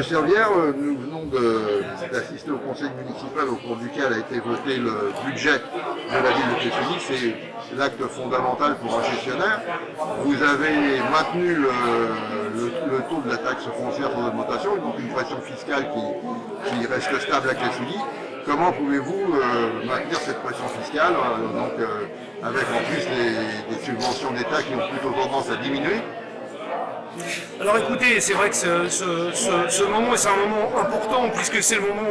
Monsieur Servière, nous venons d'assister au conseil municipal au cours duquel a été voté le budget de la ville de Clé-Sully. C'est l'acte fondamental pour un gestionnaire. Vous avez maintenu le taux de la taxe foncière sans augmentation, donc une pression fiscale qui reste stable à Clé-Sully. Comment pouvez-vous maintenir cette pression fiscale, avec en plus des subventions d'État qui ont plutôt tendance à diminuer? Alors écoutez, c'est vrai que ce moment, c'est un moment important puisque c'est le moment,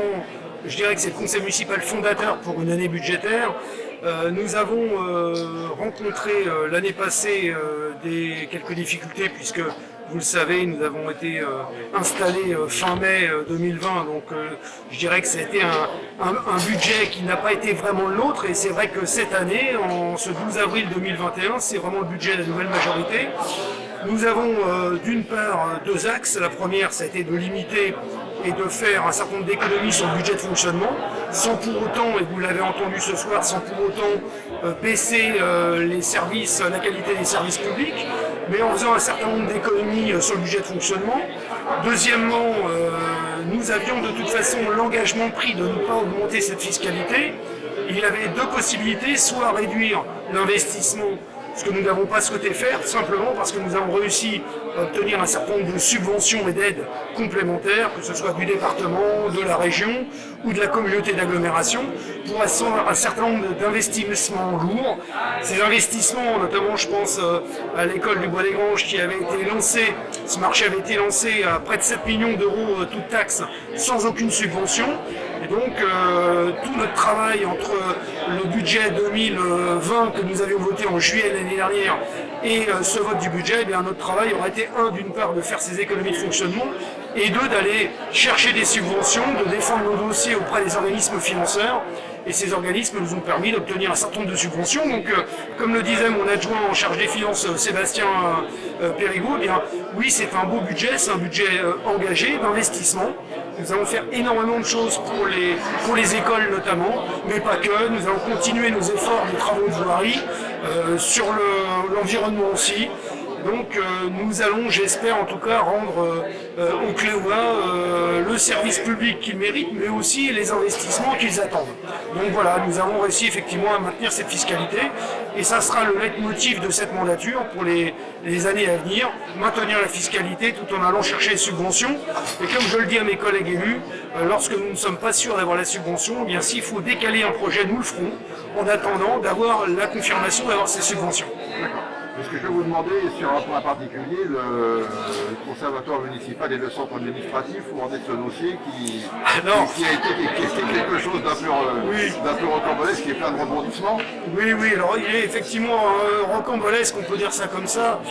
je dirais que c'est le conseil municipal fondateur pour une année budgétaire. Nous avons rencontré l'année passée quelques difficultés puisque vous le savez, nous avons été installés fin mai 2020, donc je dirais que ça a été un budget qui n'a pas été vraiment le nôtre, et c'est vrai que cette année, en ce 12 avril 2021, c'est vraiment le budget de la nouvelle majorité. Nous avons d'une part deux axes. La première, ça a été de limiter et de faire un certain nombre d'économies sur le budget de fonctionnement, sans pour autant, et vous l'avez entendu ce soir, sans pour autant baisser les services, la qualité des services publics, mais en faisant un certain nombre d'économies sur le budget de fonctionnement. Deuxièmement, nous avions de toute façon l'engagement pris de ne pas augmenter cette fiscalité. Il y avait deux possibilités, soit réduire l'investissement, ce que nous n'avons pas souhaité faire, simplement parce que nous avons réussi à obtenir un certain nombre de subventions et d'aides complémentaires, que ce soit du département, de la région ou de la communauté d'agglomération, pour un certain nombre d'investissements lourds. Ces investissements, notamment je pense à l'école du Bois des Granges qui avait été lancée, ce marché avait été lancé à près de 7 millions d'euros toute taxe, sans aucune subvention. Et donc tout notre travail entre le budget 2020 que nous avions voté en juillet l'année dernière et ce vote du budget, eh bien, notre travail aurait été d'une part de faire ces économies de fonctionnement, et deux, d'aller chercher des subventions, de défendre nos dossiers auprès des organismes financeurs. Et ces organismes nous ont permis d'obtenir un certain nombre de subventions. Donc, comme le disait mon adjoint en charge des finances, Sébastien Périgaud, eh bien, oui, c'est un beau budget, c'est un budget engagé, d'investissement. Nous allons faire énormément de choses pour les écoles notamment, mais pas que. Nous allons continuer nos efforts de travaux de voirie, sur l'environnement aussi. Donc nous allons, j'espère en tout cas, rendre aux Cléois le service public qu'ils méritent, mais aussi les investissements qu'ils attendent. Donc voilà, nous avons réussi effectivement à maintenir cette fiscalité, et ça sera le leitmotiv de cette mandature pour les années à venir, maintenir la fiscalité tout en allant chercher les subventions. Et comme je le dis à mes collègues élus, lorsque nous ne sommes pas sûrs d'avoir la subvention, eh bien s'il faut décaler un projet, nous le ferons, en attendant d'avoir la confirmation d'avoir ces subventions. Ce que je vais vous demander sur un point particulier, le conservatoire municipal et le centre administratif, où en est ce dossier qui est quelque chose d'un peu rocambolesque, qui est plein de rebondissements? Oui, alors il est effectivement rocambolesque, on peut dire ça comme ça.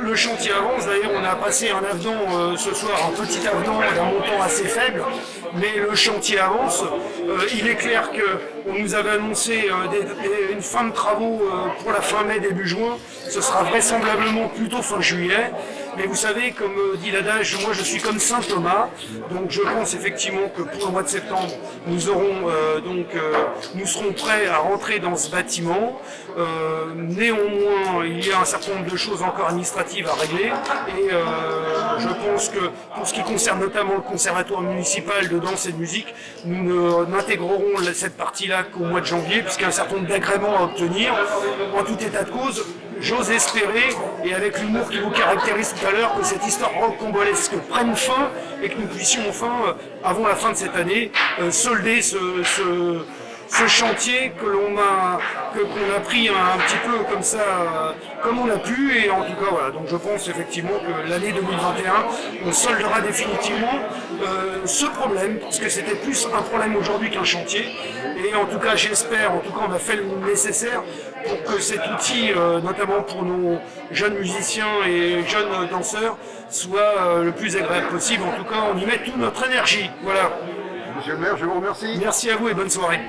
Le chantier avance, d'ailleurs on a passé un avenant ce soir, un petit avenant d'un montant assez faible, mais le chantier avance. Il est clair qu'on nous avait annoncé une fin de travaux pour la fin mai, début juin. Ce sera vraisemblablement plutôt fin juillet. Mais vous savez, comme dit l'adage, moi je suis comme saint Thomas, donc je pense effectivement que pour le mois de septembre, nous serons prêts à rentrer dans ce bâtiment. Néanmoins, il y a un certain nombre de choses encore administratives à régler, et je pense que pour ce qui concerne notamment le conservatoire municipal de danse et de musique, nous n'intégrerons cette partie-là qu'au mois de janvier, puisqu'il y a un certain nombre d'agréments à obtenir. En tout état de cause, j'ose espérer, et avec l'humour qui vous caractérise tout à l'heure, que cette histoire rocambolesque prenne fin et que nous puissions enfin, avant la fin de cette année, solder ce chantier qu'on a pris un petit peu comme ça, comme on a pu, et en tout cas voilà. Donc je pense effectivement que l'année 2021, on soldera définitivement ce problème, parce que c'était plus un problème aujourd'hui qu'un chantier. Et en tout cas j'espère, en tout cas on a fait le nécessaire pour que cet outil, notamment pour nos jeunes musiciens et jeunes danseurs, soit le plus agréable possible. En tout cas on y met toute notre énergie. Voilà. Monsieur le maire, je vous remercie. Merci à vous et bonne soirée.